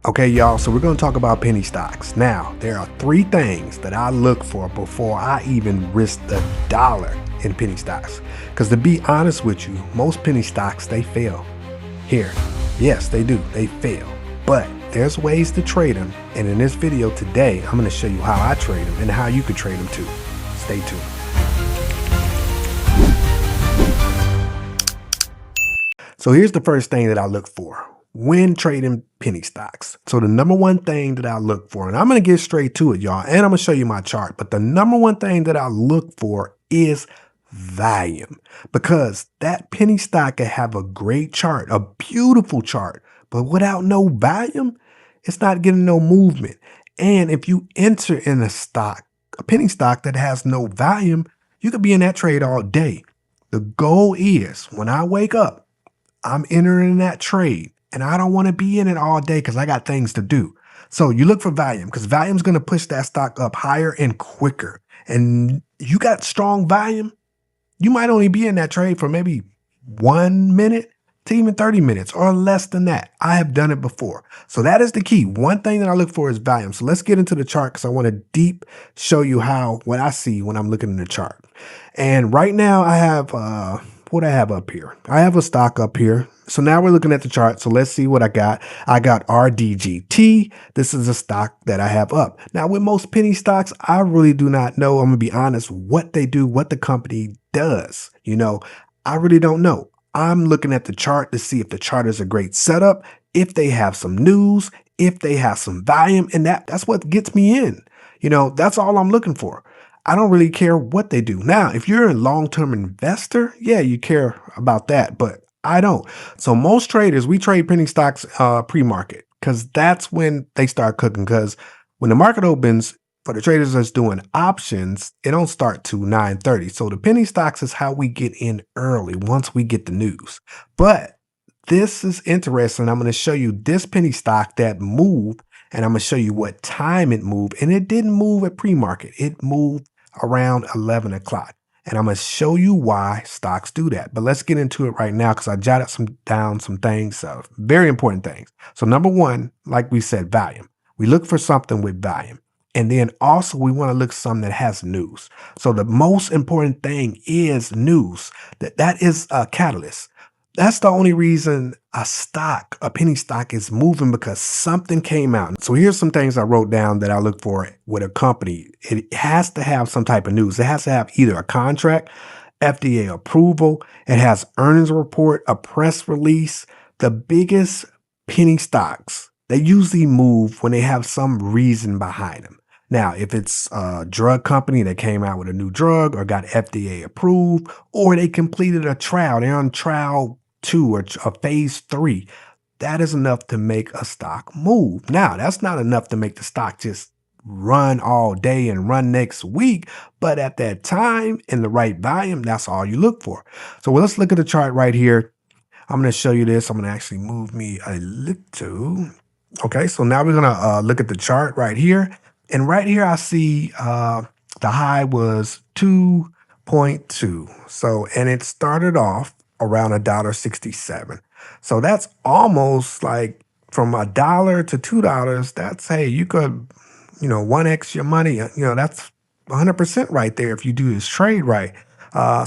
Okay, y'all, so we're going to talk about penny stocks. Now, there are three things that I look for before I even risk a dollar in penny stocks. Because to be honest with you, most penny stocks, they fail. Here, yes, they do, they fail. But there's ways to trade them. And in this video today, I'm going to show you how I trade them and how you can trade them too. Stay tuned. So here's the first thing that I look for when trading penny stocks. So the number one thing that I look for, and I'm going to get straight to it, y'all, and I'm going to show you my chart, but the number one thing that I look for is volume, because that penny stock can have a great chart, a beautiful chart, but without no volume, it's not getting no movement. And if you enter in a stock, a penny stock that has no volume, you could be in that trade all day. The goal is when I wake up, I'm entering that trade. And I don't want to be in it all day because I got things to do. So you look for volume, because volume is going to push that stock up higher and quicker. And you got strong volume, you might only be in that trade for maybe 1 minute to even 30 minutes or less than that. I have done it before. So that is the key. One thing that I look for is volume. So let's get into the chart because I want to show you what I see when I'm looking in the chart. And right now I have what I have up here. I have a stock up here. So now we're looking at the chart. So let's see what I got. I got RDGT. This is a stock that I have up. Now with most penny stocks, I really do not know, I'm gonna be honest, what they do, what the company does. I really don't know. I'm looking at the chart to see if the chart is a great setup, if they have some news, if they have some volume, and that's what gets me in. That's all I'm looking for. I don't really care what they do. Now, if you're a long-term investor, yeah, you care about that, but I don't. So most traders, we trade penny stocks pre-market because that's when they start cooking. Because when the market opens, for the traders that's doing options, it don't start to 9:30. So the penny stocks is how we get in early once we get the news. But this is interesting. I'm going to show you this penny stock that moved, and I'm going to show you what time it moved. And it didn't move at pre-market. It moved around 11 o'clock. And I'm going to show you why stocks do that. But let's get into it right now because I jotted down some things, very important things. So number one, like we said, volume. We look for something with volume. And then also we want to look for something that has news. So the most important thing is news. That is a catalyst. That's the only reason a penny stock is moving, because something came out. So here's some things I wrote down that I look for with a company. It has to have some type of news. It has to have either a contract, FDA approval. It has earnings report, a press release. The biggest penny stocks, they usually move when they have some reason behind them. Now, if it's a drug company that came out with a new drug or got FDA approved, or they completed a trial, they're on trial 2 or a phase 3, that is enough to make a stock move. Now, that's not enough to make the stock just run all day and run next week, but at that time in the right volume, that's all you look for. So let's look at the chart right here. I'm going to show you this. I'm going to actually move me a little. Okay, so now we're going to look at the chart right here. And right here, I see the high was 2.2. So, and it started off around $1.67. So that's almost like from $1 to $2. That's, hey, you could, 1x your money. That's 100% right there if you do this trade right.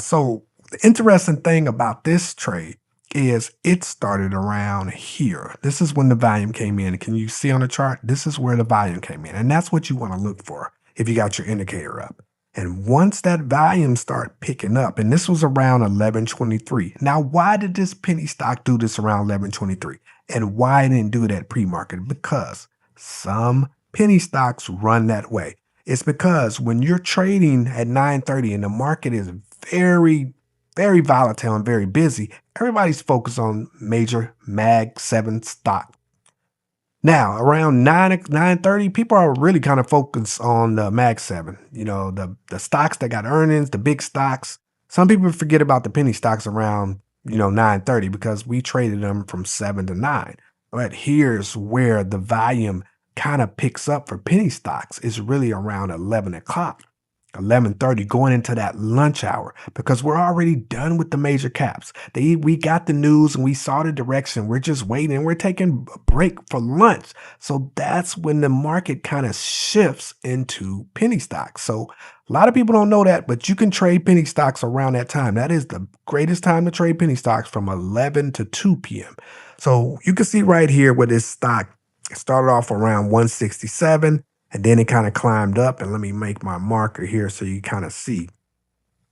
So the interesting thing about this trade is it started around here. This is when the volume came in. Can you see on the chart? This is where the volume came in. And that's what you want to look for if you got your indicator up. And once that volume start picking up, and this was around 11:23. Now, why did this penny stock do this around 11:23? And why it didn't do it at pre-market? Because some penny stocks run that way. It's because when you're trading at 9:30 and the market is very, very volatile and very busy, everybody's focused on major Mag 7 stock. Now, around 9:30, people are really kind of focused on the Mag 7, the stocks that got earnings, the big stocks. Some people forget about the penny stocks around, 9:30 because we traded them from 7 to 9. But here's where the volume kind of picks up for penny stocks is really around 11 o'clock. 11:30, going into that lunch hour, because we're already done with the major caps. We got the news and we saw the direction. We're just waiting and we're taking a break for lunch. So that's when the market kind of shifts into penny stocks. So a lot of people don't know that, but you can trade penny stocks around that time. That is the greatest time to trade penny stocks, from 11 to 2 p.m. So you can see right here where this stock started off around 167. And then it kind of climbed up, and let me make my marker here so you kind of see.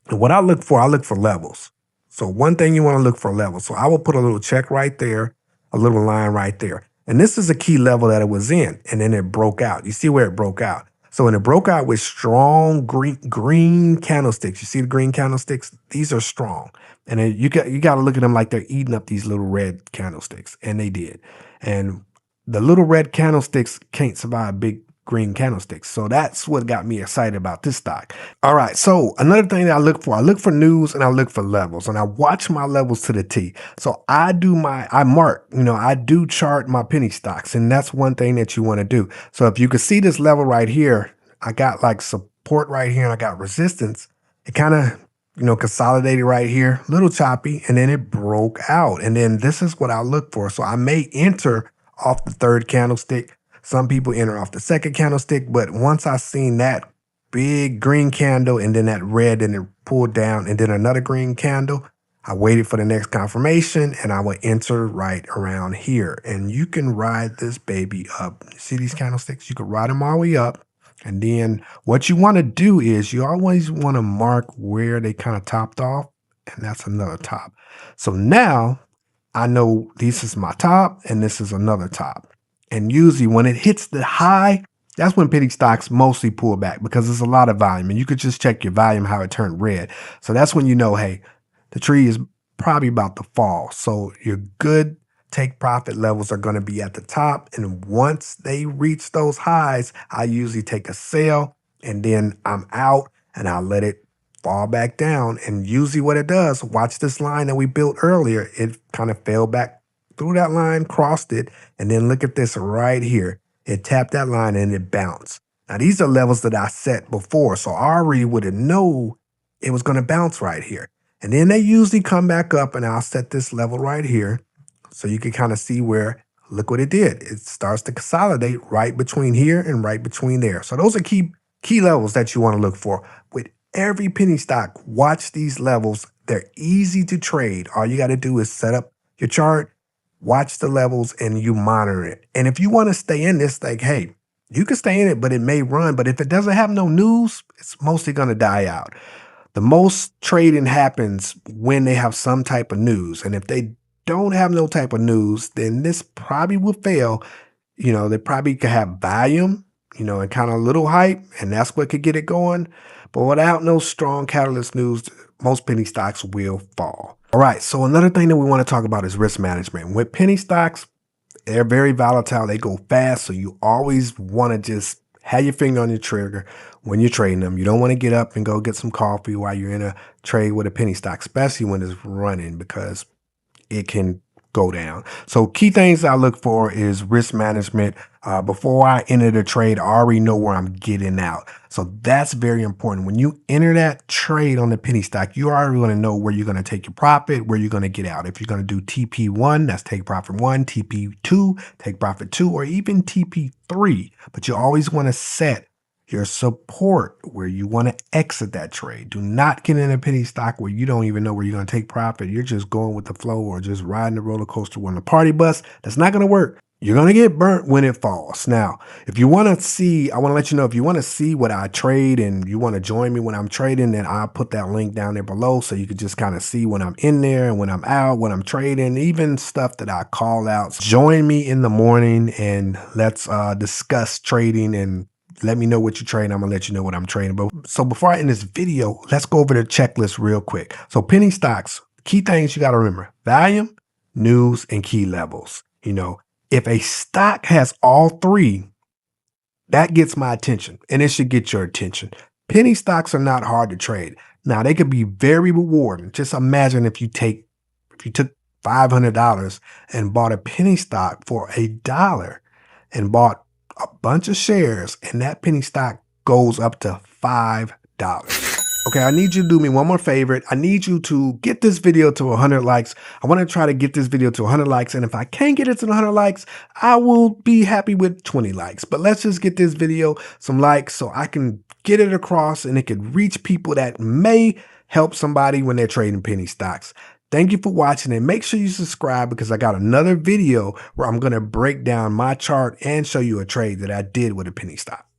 And what I look for levels. So one thing you want to look for levels. So I will put a little check right there, a little line right there. And this is a key level that it was in, and then it broke out. You see where it broke out. So when it broke out with strong green candlesticks, you see the green candlesticks? These are strong. And then you got to look at them like they're eating up these little red candlesticks, and they did. And the little red candlesticks can't survive big green candlesticks. So that's what got me excited about this stock. All right. So another thing that I look for news and I look for levels, and I watch my levels to the T. So I do chart my penny stocks, and that's one thing that you want to do. So if you can see this level right here, I got like support right here and I got resistance. It kind of, consolidated right here, a little choppy, and then it broke out. And then this is what I look for. So I may enter off the third candlestick. Some people enter off the second candlestick, but once I seen that big green candle and then that red and it pulled down and then another green candle, I waited for the next confirmation and I would enter right around here. And you can ride this baby up. See these candlesticks? You can ride them all the way up. And then what you want to do is you always want to mark where they kind of topped off, and that's another top. So now I know this is my top and this is another top. And usually when it hits the high, that's when penny stocks mostly pull back, because there's a lot of volume, and you could just check your volume, how it turned red. So that's when you know, hey, the tree is probably about to fall. So your good take profit levels are going to be at the top. And once they reach those highs, I usually take a sell and then I'm out and I'll let it fall back down. And usually what it does, watch this line that we built earlier, it kind of fell back through that line, crossed it, and then look at this right here. It tapped that line and it bounced. Now, these are levels that I set before, so I already would have known it was going to bounce right here. And then they usually come back up, and I'll set this level right here so you can kind of see where, look what it did. It starts to consolidate right between here and right between there. So those are key levels that you want to look for. With every penny stock, watch these levels. They're easy to trade. All you got to do is set up your chart, watch the levels, and you monitor it. And if you want to stay in this, like, hey, you can stay in it, but it may run. But if it doesn't have no news, it's mostly going to die out. The most trading happens when they have some type of news. And if they don't have no type of news, then this probably will fail. They probably could have volume, and kind of a little hype, and that's what could get it going. But without no strong catalyst news, most penny stocks will fall. All right, so another thing that we want to talk about is risk management. With penny stocks, they're very volatile. They go fast, so you always want to just have your finger on your trigger when you're trading them. You don't want to get up and go get some coffee while you're in a trade with a penny stock, especially when it's running, because it can go down. So key things I look for is risk management. Before I enter the trade, I already know where I'm getting out. So that's very important. When you enter that trade on the penny stock, you already going to know where you're going to take your profit, where you're going to get out. If you're going to do TP1, that's take profit 1, TP2, take profit 2, or even TP3. But you always want to set your support where you want to exit that trade. Do not get in a penny stock where you don't even know where you're going to take profit. You're just going with the flow or just riding the roller coaster on the party bus. That's not going to work. You're going to get burnt when it falls. Now, if you want to see, I want to let you know, if you want to see what I trade and you want to join me when I'm trading, then I'll put that link down there below so you can just kind of see when I'm in there and when I'm out, when I'm trading, even stuff that I call out. Join me in the morning and let's discuss trading, and let me know what you're trading. I'm going to let you know what I'm trading. But so before I end this video, let's go over the checklist real quick. So penny stocks, key things you got to remember: volume, news, and key levels. If a stock has all three, that gets my attention, and it should get your attention. Penny stocks are not hard to trade. Now, they could be very rewarding. Just imagine if you took $500 and bought a penny stock for $1 and bought a bunch of shares, and that penny stock goes up to $5. Okay, I need you to do me one more favor. I need you to get this video to 100 likes. I want to try to get this video to 100 likes. And if I can't get it to 100 likes, I will be happy with 20 likes. But let's just get this video some likes so I can get it across and it can reach people that may help somebody when they're trading penny stocks. Thank you for watching, and make sure you subscribe because I got another video where I'm going to break down my chart and show you a trade that I did with a penny stock.